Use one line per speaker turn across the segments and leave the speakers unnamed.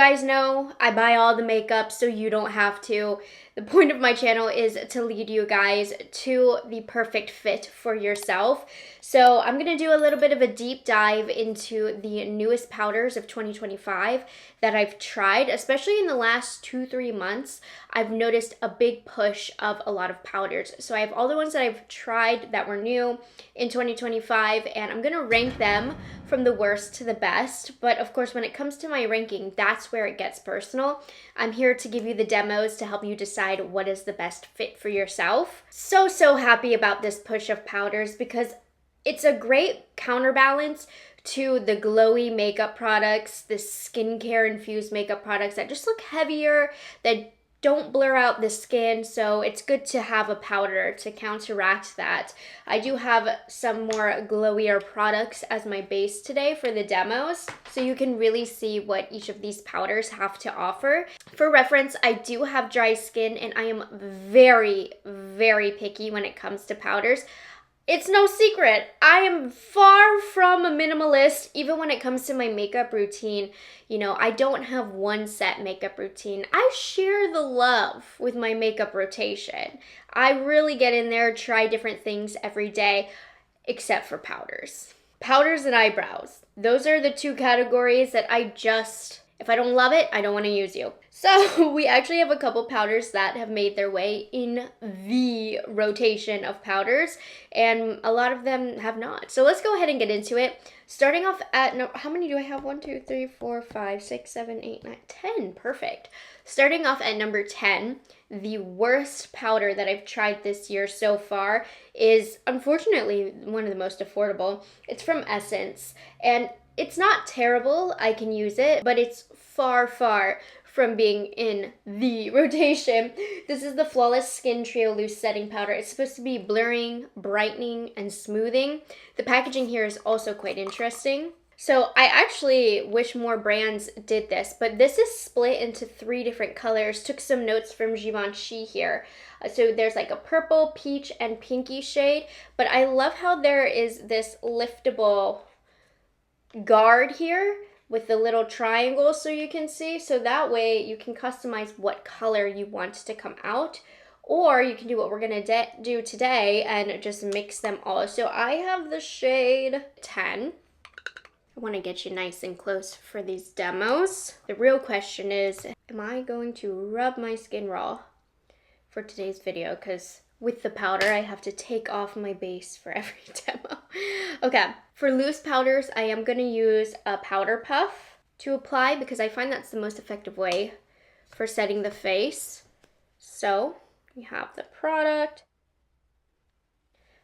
guys know, I buy all the makeup so you don't have to. The point of my channel is to lead you guys to the perfect fit for yourself. So I'm going to do a little bit of a deep dive into the newest powders of 2025 that I've tried, especially in the last 2-3 months. I've noticed a big push of a lot of powders. So I have all the ones that I've tried that were new in 2025, and I'm going to rank them from the worst to the best. But of course, when it comes to my ranking, that's where it gets personal. I'm here to give you the demos to help you decide what is the best fit for yourself. So happy about this push of powders because it's a great counterbalance to the glowy makeup products, the skincare infused makeup products that just look heavier, that don't blur out the skin. So it's good to have a powder to counteract that. I do have some more glowier products as my base today for the demos, so you can really see what each of these powders have to offer. For reference, I do have dry skin and I am very picky when it comes to powders. It's no secret, I am far from a minimalist, even when it comes to my makeup routine. You know, I don't have one set makeup routine. I share the love with my makeup rotation. I really get in there, try different things every day, except for powders. Powders and eyebrows. Those are the two categories that if I don't love it, I don't want to use you. So we actually have a couple powders that have made their way in the rotation of powders, and a lot of them have not. So let's go ahead and get into it. Starting off at, how many do I have? 1, 2, 3, 4, 5, 6, 7, 8, 9, 10. Perfect. Starting off at number 10, the worst powder that I've tried this year so far is unfortunately one of the most affordable. It's from Essence, and it's not terrible, I can use it, but it's far from being in the rotation. This is the Flawless Skin Trio Loose Setting Powder. It's supposed to be blurring, brightening, and smoothing. The packaging here is also quite interesting. So I actually wish more brands did this, but this is split into 3 different colors. Took some notes from Givenchy here. So there's like a purple, peach, and pinky shade, but I love how there is this liftable guard here with the little triangle so you can see, so that way you can customize what color you want to come out, or you can do what we're gonna do today and just mix them all. So I have the shade 10. I want to get you nice and close for these demos. The real question is, am I going to rub my skin raw for today's video? Because with the powder, I have to take off my base for every demo. Okay, for loose powders, I am going to use a powder puff to apply because I find that's the most effective way for setting the face. So we have the product.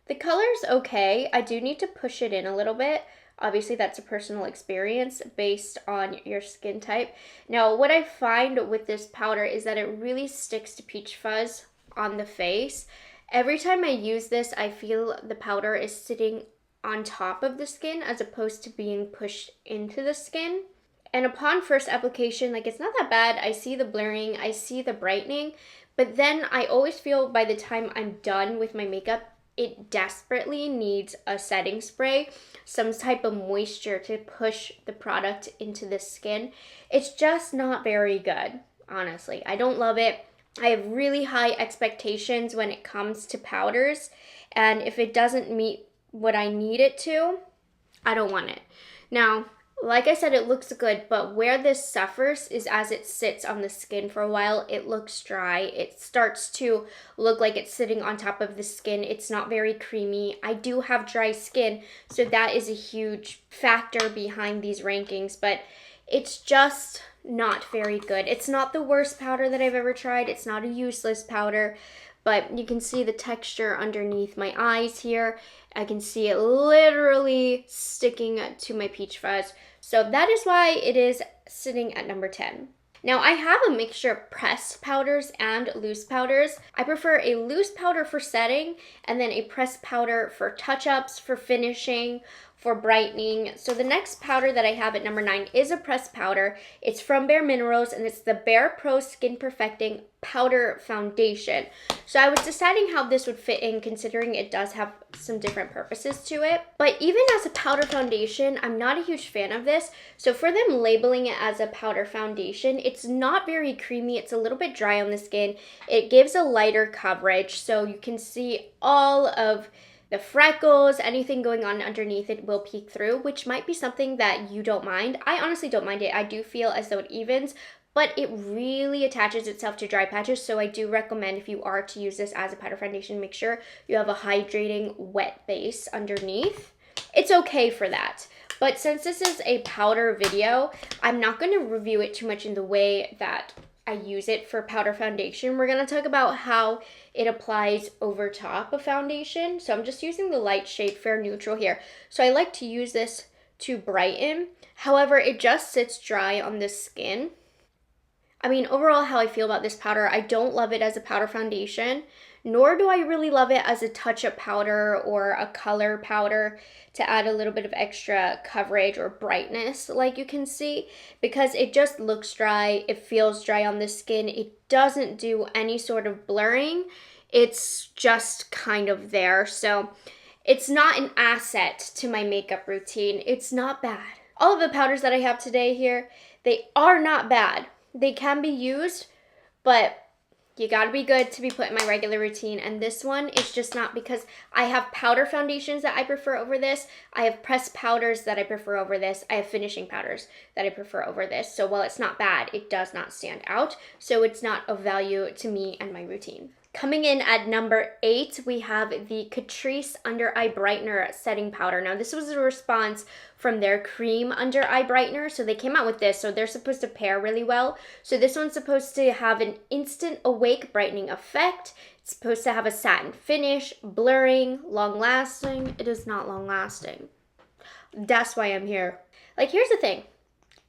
The color's okay. I do need to push it in a little bit. Obviously, that's a personal experience based on your skin type. Now, what I find with this powder is that it really sticks to peach fuzz on the face. Every time I use this, I feel the powder is sitting on top of the skin as opposed to being pushed into the skin. And upon first application, like, it's not that bad. I see the blurring, I see the brightening, but then I always feel by the time I'm done with my makeup, it desperately needs a setting spray, some type of moisture to push the product into the skin. It's just not very good, honestly. I don't love it. I have really high expectations when it comes to powders, and if it doesn't meet what I need it to, I don't want it. Now, like I said, it looks good, but where this suffers is as it sits on the skin for a while, it looks dry. It starts to look like it's sitting on top of the skin. It's not very creamy. I do have dry skin, so that is a huge factor behind these rankings, but it's just not very good. It's not the worst powder that I've ever tried. It's not a useless powder, but you can see the texture underneath my eyes here. I can see it literally sticking to my peach fuzz. So that is why it is sitting at number 10. Now, I have a mixture of pressed powders and loose powders. I prefer a loose powder for setting and then a pressed powder for touch-ups, for finishing, for brightening. So the next powder that I have at number 9 is a pressed powder. It's from Bare Minerals, and it's the Bare Pro Skin Perfecting powder foundation. So I was deciding how this would fit in, considering it does have some different purposes to it. But even as a powder foundation, I'm not a huge fan of this. So for them labeling it as a powder foundation, it's not very creamy. It's a little bit dry on the skin. It gives a lighter coverage, so you can see all of the freckles, anything going on underneath it will peek through, which might be something that you don't mind. I honestly don't mind it. I do feel as though it evens, but it really attaches itself to dry patches. So I do recommend, if you are to use this as a powder foundation, make sure you have a hydrating wet base underneath. It's okay for that. But since this is a powder video, I'm not going to review it too much in the way that I use it for powder foundation. We're going to talk about how it applies over top of foundation. So I'm just using the light shade Fair Neutral here. So I like to use this to brighten. However, it just sits dry on the skin. I mean, overall, how I feel about this powder, I don't love it as a powder foundation, nor do I really love it as a touch-up powder or a color powder to add a little bit of extra coverage or brightness, like you can see, because it just looks dry. It feels dry on the skin. It doesn't do any sort of blurring. It's just kind of there. So it's not an asset to my makeup routine. It's not bad. All of the powders that I have today here, they are not bad. They can be used, but you gotta be good to be put in my regular routine. And this one is just not, because I have powder foundations that I prefer over this. I have pressed powders that I prefer over this. I have finishing powders that I prefer over this. So while it's not bad, it does not stand out. So it's not of value to me and my routine. Coming in at number 8, we have the Krice Under Eye Brightener Setting Powder. Now, this was a response from their cream under eye brightener. So they came out with this, so they're supposed to pair really well. So this one's supposed to have an instant awake brightening effect. It's supposed to have a satin finish, blurring, long lasting. It is not long lasting. That's why I'm here. Like, here's the thing.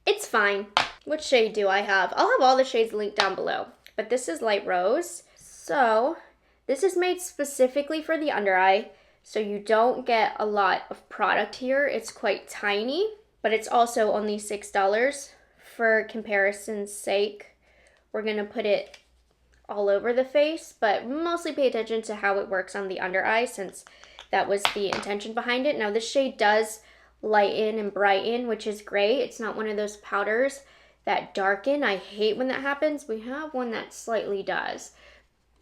It's fine. What shade do I have? I'll have all the shades linked down below. But this is light rose. So this is made specifically for the under eye, so you don't get a lot of product here. It's quite tiny, but it's also only $6. For comparison's sake, we're gonna put it all over the face, but mostly pay attention to how it works on the under eye, since that was the intention behind it. Now this shade does lighten and brighten, which is great. It's not one of those powders that darken. I hate when that happens. We have one that slightly does,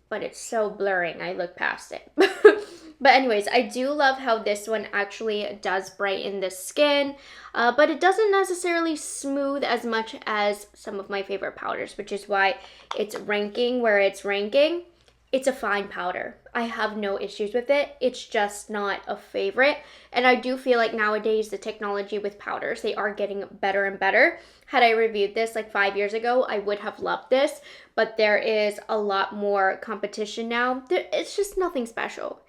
but it's so blurring, I look past it. But anyways, I do love how this one actually does brighten the skin, but it doesn't necessarily smooth as much as some of my favorite powders, which is why it's ranking where it's ranking. It's a fine powder. I have no issues with it. It's just not a favorite. And I do feel like nowadays the technology with powders, they are getting better and better. Had I reviewed this like 5 years ago, I would have loved this, but there is a lot more competition now. It's just nothing special.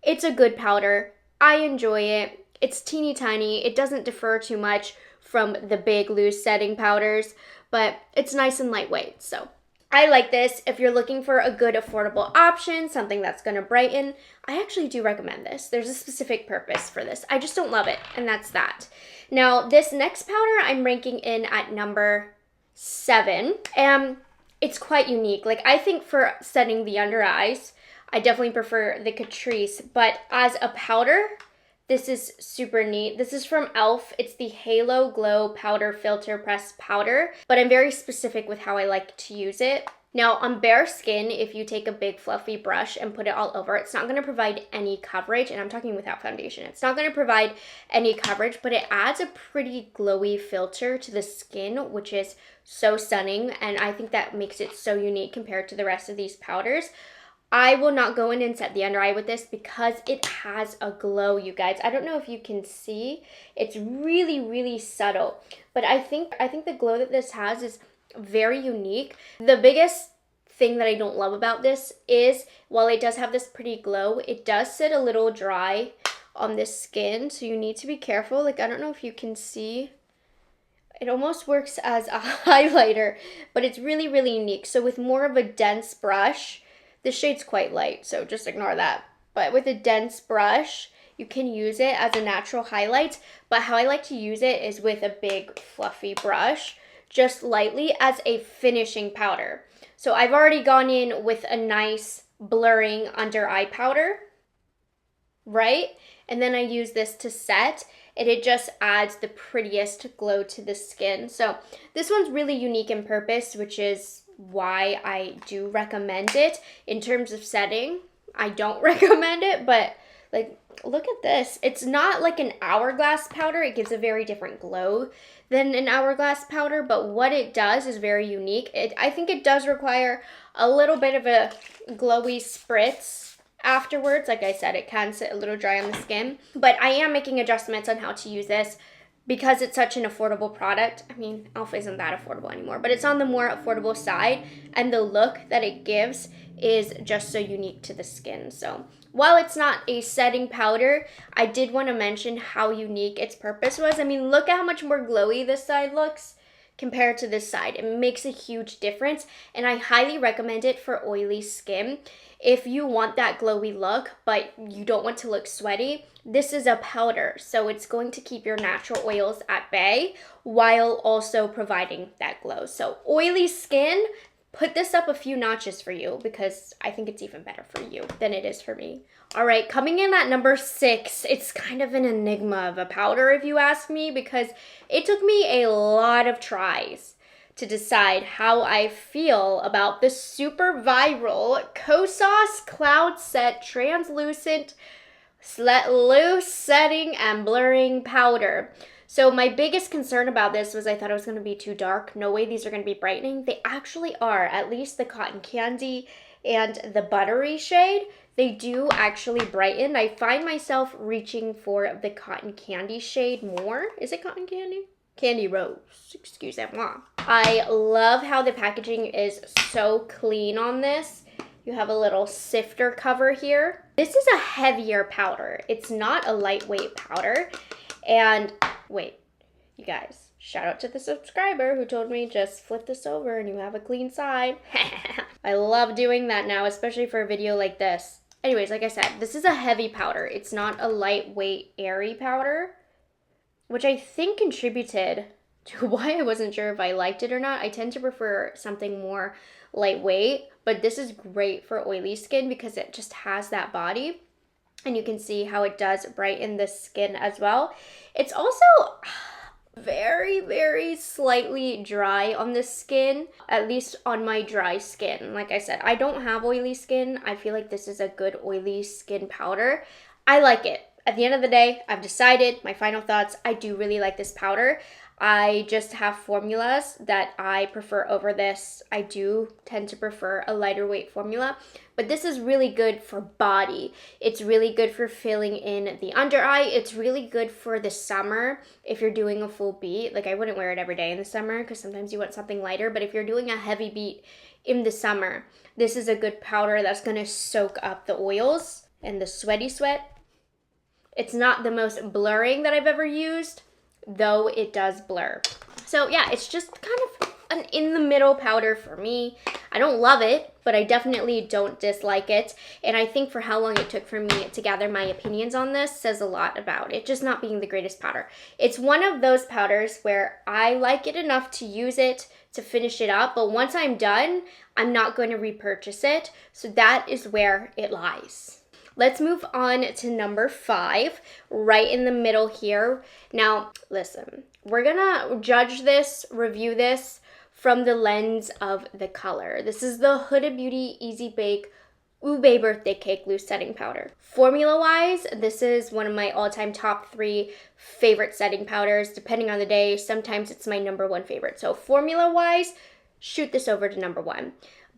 It's a good powder. I enjoy it. It's teeny tiny. It doesn't differ too much from the big loose setting powders, but it's nice and lightweight. So I like this. If you're looking for a good affordable option, something that's going to brighten, I actually do recommend this. There's a specific purpose for this. I just don't love it, and that's that. Now, this next powder I'm ranking in at number 7, and it's quite unique. Like, I think for setting the under eyes, I definitely prefer the Krice, but as a powder, this is super neat. This is from e.l.f. It's the Halo Glow Powder Filter Press Powder, but I'm very specific with how I like to use it. Now, on bare skin, if you take a big fluffy brush and put it all over, it's not going to provide any coverage, and I'm talking without foundation. It's not going to provide any coverage, but it adds a pretty glowy filter to the skin, which is so stunning, and I think that makes it so unique compared to the rest of these powders. I will not go in and set the under eye with this because it has a glow, you guys. I don't know if you can see. It's really, really subtle. But I think the glow that this has is very unique. The biggest thing that I don't love about this is, while it does have this pretty glow, it does sit a little dry on this skin. So you need to be careful. Like, I don't know if you can see. It almost works as a highlighter, but it's really, really unique. So with more of a dense brush, this shade's quite light, so just ignore that. But with a dense brush, you can use it as a natural highlight. But how I like to use it is with a big fluffy brush, just lightly as a finishing powder. So I've already gone in with a nice blurring under eye powder, right? And then I use this to set, and it just adds the prettiest glow to the skin. So this one's really unique in purpose, which is why I do recommend it. In terms of setting, I don't recommend it, but like, look at this. It's not like an hourglass powder. It gives a very different glow than an hourglass powder, but what it does is very unique. I think it does require a little bit of a glowy spritz afterwards. Like I said, it can sit a little dry on the skin, but I am making adjustments on how to use this because it's such an affordable product. I mean, Alpha isn't that affordable anymore, but it's on the more affordable side, and the look that it gives is just so unique to the skin. So while it's not a setting powder, I did want to mention how unique its purpose was. I mean, look at how much more glowy this side looks compared to this side. It makes a huge difference, and I highly recommend it for oily skin. If you want that glowy look, but you don't want to look sweaty, this is a powder, so it's going to keep your natural oils at bay while also providing that glow. So oily skin, put this up a few notches for you, because I think it's even better for you than it is for me. All right, coming in at number 6, it's kind of an enigma of a powder if you ask me, because it took me a lot of tries to decide how I feel about the super viral Kosas Cloud Set Translucent Let Loose Setting and Blurring Powder. So my biggest concern about this was I thought it was going to be too dark. No way these are going to be brightening. They actually are, at least the cotton candy and the buttery shade. They do actually brighten. I find myself reaching for the cotton candy shade more. Is it cotton candy? Candy Rose, excusez-moi. I love how the packaging is so clean on this. You have a little sifter cover here. This is a heavier powder. It's not a lightweight powder. And wait, you guys, shout out to the subscriber who told me just flip this over and you have a clean side. I love doing that now, especially for a video like this. Anyways, like I said, this is a heavy powder. It's not a lightweight, airy powder, which I think contributed to why I wasn't sure if I liked it or not. I tend to prefer something more lightweight, but this is great for oily skin because it just has that body. And you can see how it does brighten the skin as well. It's also very, very slightly dry on the skin, at least on my dry skin. Like I said, I don't have oily skin. I feel like this is a good oily skin powder. I like it. At the end of the day, I've decided, my final thoughts, I do really like this powder. I just have formulas that I prefer over this. I do tend to prefer a lighter weight formula, but this is really good for body. It's really good for filling in the under eye. It's really good for the summer if you're doing a full beat. Like, I wouldn't wear it every day in the summer because sometimes you want something lighter, but if you're doing a heavy beat in the summer, this is a good powder that's gonna soak up the oils and the sweaty sweat. It's not the most blurring that I've ever used, though it does blur. So yeah, it's just kind of an in-the-middle powder for me. I don't love it, but I definitely don't dislike it. And I think for how long it took for me to gather my opinions on this says a lot about it just not being the greatest powder. It's one of those powders where I like it enough to use it to finish it up, but once I'm done, I'm not going to repurchase it. So that is where it lies. Let's move on to number 5, right in the middle here. Now, listen, we're gonna judge this, review this from the lens of the color. This is the Huda Beauty Easy Bake Oube Birthday Cake Loose Setting Powder. Formula-wise, this is one of my all-time top 3 favorite setting powders. Depending on the day, sometimes it's my number 1 favorite. So formula-wise, shoot this over to number 1.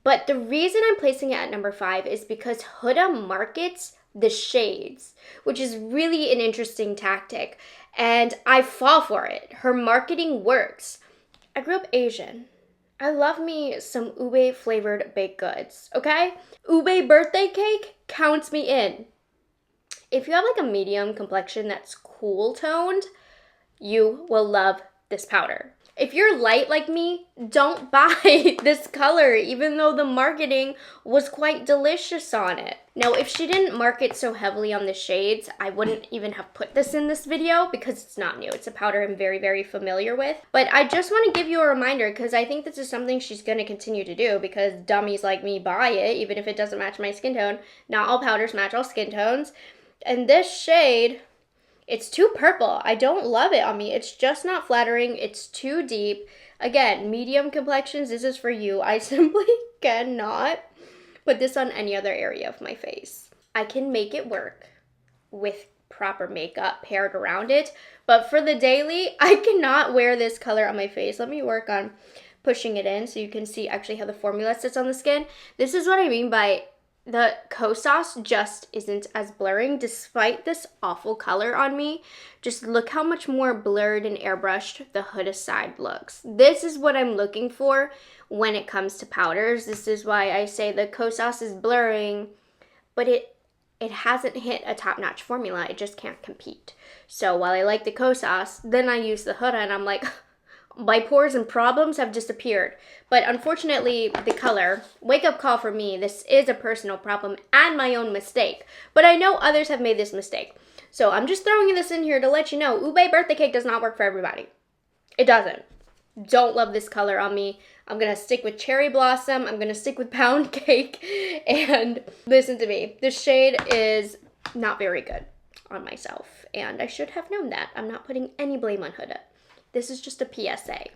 But the reason I'm placing it at number 5 is because Huda markets the shades, which is really an interesting tactic. And I fall for it. Her marketing works. I grew up Asian. I love me some Oube flavored baked goods, okay? Oube birthday cake counts me in. If you have like a medium complexion that's cool toned, you will love this powder. If you're light like me, don't buy this color, even though the marketing was quite delicious on it. Now, if she didn't market so heavily on the shades, I wouldn't even have put this in this video because it's not new. It's a powder I'm very, very familiar with. But I just want to give you a reminder because I think this is something she's going to continue to do because dummies like me buy it, even if it doesn't match my skin tone. Not all powders match all skin tones. And this shade, it's too purple. I don't love it on me. It's just not flattering. It's too deep. Again, medium complexions, this is for you. I simply cannot put this on any other area of my face. I can make it work with proper makeup paired around it, but for the daily, I cannot wear this color on my face. Let me work on pushing it in so you can see actually how the formula sits on the skin. This is what I mean by the Kosas just isn't as blurring despite this awful color on me. Just look how much more blurred and airbrushed the Huda side looks. This is what I'm looking for when it comes to powders. This is why I say the Kosas is blurring, but it hasn't hit a top-notch formula. It just can't compete. So while I like the Kosas, then I use the Huda and I'm like, my pores and problems have disappeared. But unfortunately, the color, wake up call for me, this is a personal problem and my own mistake. But I know others have made this mistake. So I'm just throwing this in here to let you know, Oube birthday cake does not work for everybody. It doesn't. Don't love this color on me. I'm going to stick with cherry blossom. I'm going to stick with pound cake. And listen to me, this shade is not very good on myself. And I should have known that. I'm not putting any blame on Huda. This is just a PSA.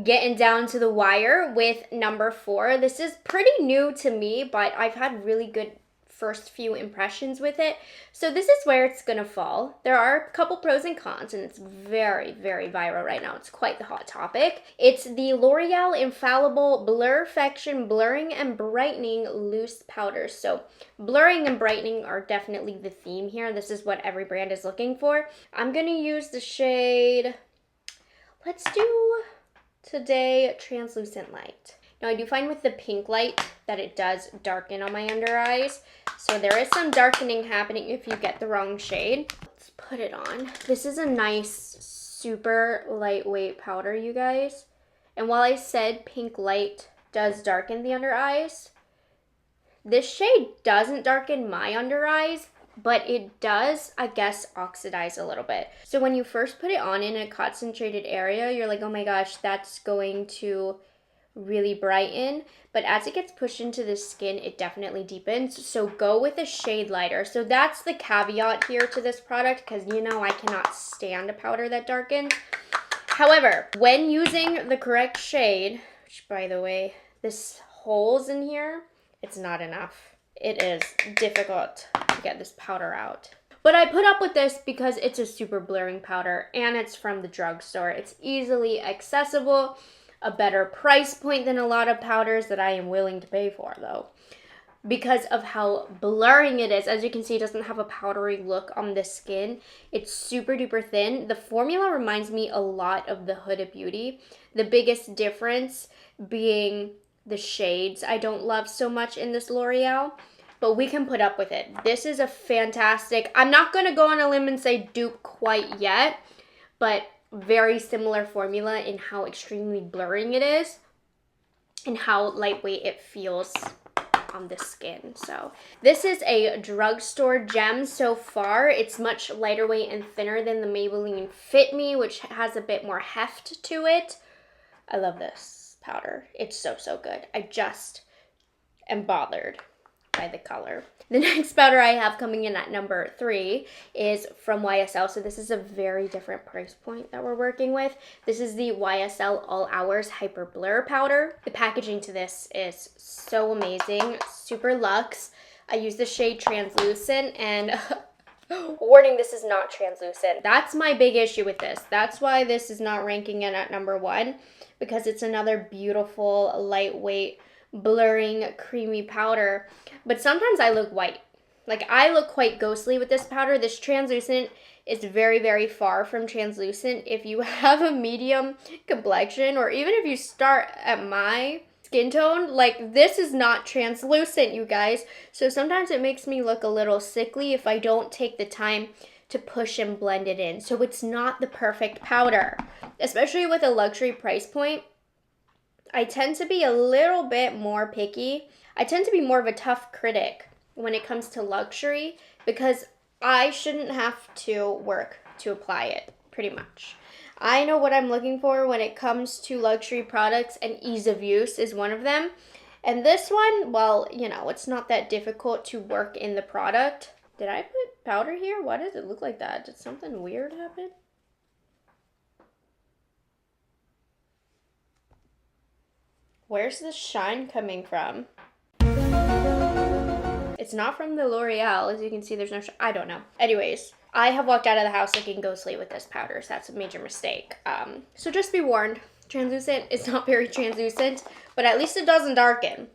Getting down to the wire with number 4. This is pretty new to me, but I've had really good first few impressions with it. So this is where it's gonna fall. There are a couple pros and cons, and it's very, very viral right now. It's quite the hot topic. It's the L'Oreal Infallible Blurfection Blurring and Brightening Loose Powders. So blurring and brightening are definitely the theme here. This is what every brand is looking for. I'm gonna use the shade, let's do today Translucent Light. Now I do find with the pink light that it does darken on my under eyes. So there is some darkening happening if you get the wrong shade. Let's put it on. This is a nice, super lightweight powder, you guys. And while I said pink light does darken the under eyes, this shade doesn't darken my under eyes, but it does, I guess, oxidize a little bit. So when you first put it on in a concentrated area, you're like, oh my gosh, that's going to really brighten. But as it gets pushed into the skin, it definitely deepens. So go with a shade lighter. So that's the caveat here to this product, because you know I cannot stand a powder that darkens. However, when using the correct shade, which by the way, this holes in here, it's not enough. It is difficult to get this powder out. But I put up with this because it's a super blurring powder and it's from the drugstore. It's easily accessible, a better price point than a lot of powders that I am willing to pay for though, because of how blurring it is. As you can see, it doesn't have a powdery look on the skin. It's super duper thin. The formula reminds me a lot of the Huda Beauty. The biggest difference being the shades I don't love so much in this L'Oreal, but we can put up with it. This is a fantastic, I'm not going to go on a limb and say dupe quite yet, but very similar formula in how extremely blurring it is and how lightweight it feels on the skin. So this is a drugstore gem so far. It's much lighter weight and thinner than the Maybelline Fit Me, which has a bit more heft to it. I love this powder. It's so, so good. I just am bothered by the color. The next powder I have coming in at number 3 is from YSL. So this is a very different price point that we're working with. This is the YSL All Hours Hyper Blur Powder. The packaging to this is so amazing. Super luxe. I use the shade Translucent, and warning, this is not translucent. That's my big issue with this. That's why this is not ranking in at number 1, because it's another beautiful, lightweight, blurring, creamy powder. But sometimes I look white. Like, I look quite ghostly with this powder. This translucent is very, very far from translucent. If you have a medium complexion, or even if you start at my skin tone, like, this is not translucent, you guys. So sometimes it makes me look a little sickly if I don't take the time to push and blend it in. So it's not the perfect powder. especially with a luxury price point, I tend to be a little bit more picky. I tend to be more of a tough critic when it comes to luxury because I shouldn't have to work to apply it, pretty much. I know what I'm looking for when it comes to luxury products, and ease of use is one of them. And this one, well, you know, it's not that difficult to work in the product. Did I put powder here? Why does it look like that? Did something weird happen? Where's the shine coming from? It's not from the L'Oreal. As you can see, there's no I don't know. Anyways, I have walked out of the house looking ghostly with this powder, so that's a major mistake. So just be warned, translucent is not very translucent, but at least it doesn't darken.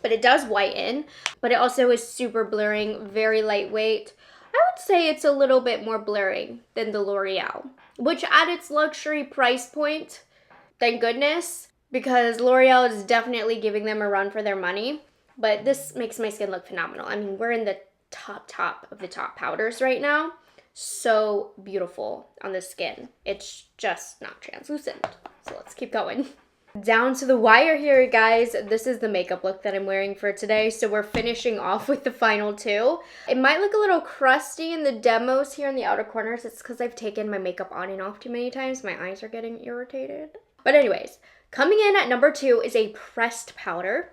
But it does whiten, but it also is super blurring, very lightweight. I would say it's a little bit more blurring than the L'Oreal, which at its luxury price point, thank goodness, because L'Oreal is definitely giving them a run for their money. But this makes my skin look phenomenal. I mean, we're in the top of the top powders right now. So beautiful on the skin. It's just not translucent. So let's keep going. Down to the wire here, guys. This is the makeup look that I'm wearing for today. So we're finishing off with the final two. It might look a little crusty in the demos here in the outer corners. It's because I've taken my makeup on and off too many times. My eyes are getting irritated. But anyways, coming in at number 2 is a pressed powder.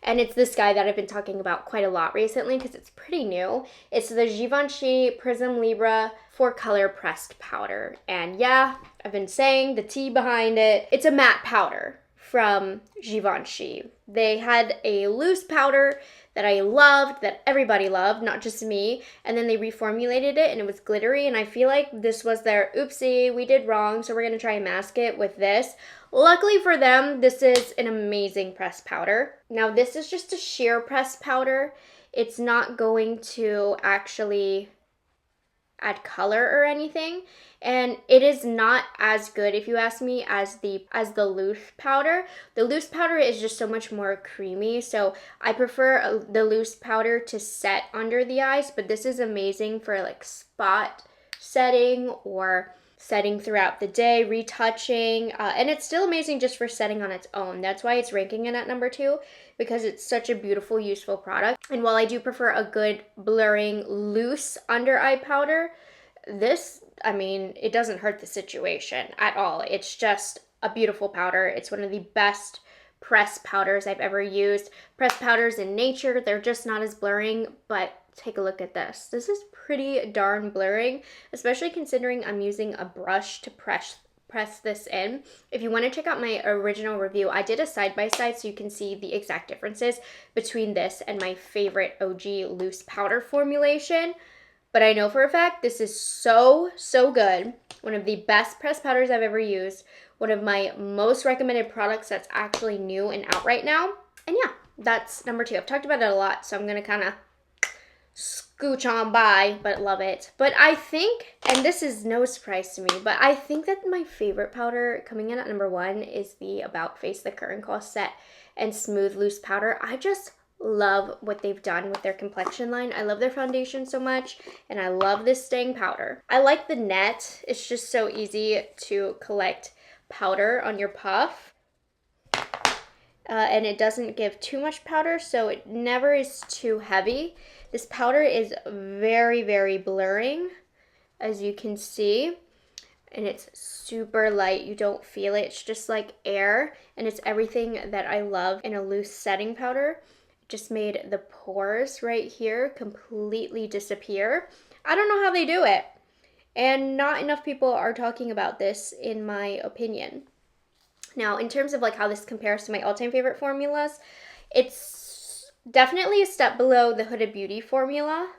And it's this guy that I've been talking about quite a lot recently because it's pretty new. It's the Givveni Prism Libra 4-color pressed powder. And yeah, I've been saying the tea behind it. It's a matte powder from Givveni. They had a loose powder that I loved, that everybody loved, not just me. And then they reformulated it and it was glittery. And I feel like this was their oopsie, we did wrong, so we're going to try and mask it with this. Luckily for them, this is an amazing pressed powder. Now, this is just a sheer pressed powder. It's not going to actually add color or anything. And it is not as good, if you ask me, as the loose powder. The loose powder is just so much more creamy. So I prefer the loose powder to set under the eyes. But this is amazing for like spot setting or setting throughout the day, retouching, and it's still amazing just for setting on its own. That's why it's ranking in at number 2, because it's such a beautiful, useful product. And while I do prefer a good blurring, loose under eye powder, this, I mean, it doesn't hurt the situation at all. It's just a beautiful powder. It's one of the best pressed powders I've ever used. Pressed powders in nature, they're just not as blurring, but take a look at this. This is pretty darn blurring, especially considering I'm using a brush to press this in. If you want to check out my original review, I did a side-by-side so you can see the exact differences between this and my favorite OG loose powder formulation. But I know for a fact this is so good. One of the best pressed powders I've ever used. One of my most recommended products that's actually new and out right now. And yeah, that's number 2. I've talked about it a lot, so I'm going to kind of scooch on by, but love it. But I think, and this is no surprise to me, but I think that my favorite powder coming in at number 1 is the About Face the Curtain Call Set and Smooth Loose Powder. I just love what they've done with their complexion line. I love their foundation so much, and I love this staying powder. I like the net. It's just so easy to collect powder on your puff. And it doesn't give too much powder, so it never is too heavy. This powder is very blurring, as you can see, and it's super light. You don't feel it. It's just like air, and it's everything that I love in a loose setting powder. It just made the pores right here completely disappear. I don't know how they do it, and not enough people are talking about this, in my opinion. Now, in terms of like how this compares to my all-time favorite formulas, it's definitely a step below the Huda Beauty formula,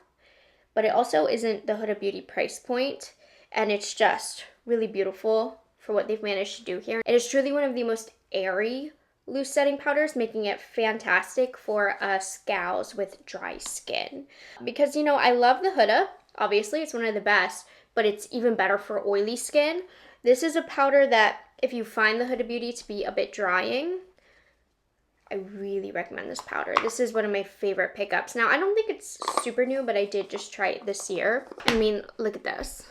but it also isn't the Huda Beauty price point, and it's just really beautiful for what they've managed to do here. It is truly one of the most airy loose setting powders, making it fantastic for us gals with dry skin. Because, you know, I love the Huda. Obviously, it's one of the best, but it's even better for oily skin. This is a powder that, if you find the Huda Beauty to be a bit drying, I really recommend this powder. This is one of my favorite pickups. Now, I don't think it's super new, but I did just try it this year. I mean, look at this.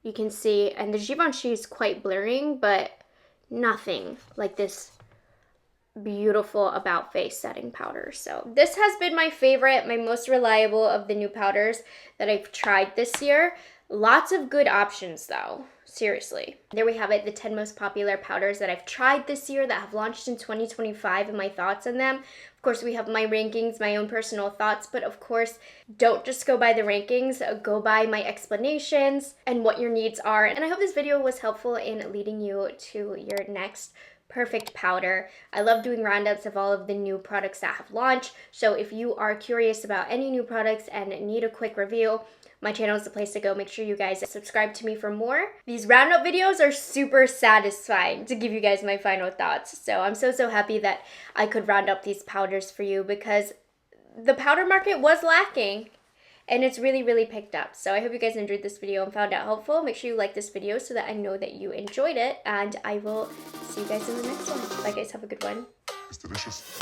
You can see, and the Givenchy is quite blurring, but nothing like this beautiful About Face setting powder. So this has been my favorite, my most reliable of the new powders that I've tried this year. Lots of good options though, seriously. There we have it, the 10 most popular powders that I've tried this year that have launched in 2025 and my thoughts on them. Of course, we have my rankings, my own personal thoughts, but of course, don't just go by the rankings, go by my explanations and what your needs are. And I hope this video was helpful in leading you to your next perfect powder. I love doing roundups of all of the new products that have launched. So if you are curious about any new products and need a quick review, my channel is the place to go. Make sure you guys subscribe to me for more. These roundup videos are super satisfying to give you guys my final thoughts. So I'm so happy that I could round up these powders for you because the powder market was lacking and it's really picked up. So I hope you guys enjoyed this video and found it helpful. Make sure you like this video so that I know that you enjoyed it, and I will see you guys in the next one. Bye guys, have a good one.
It's delicious.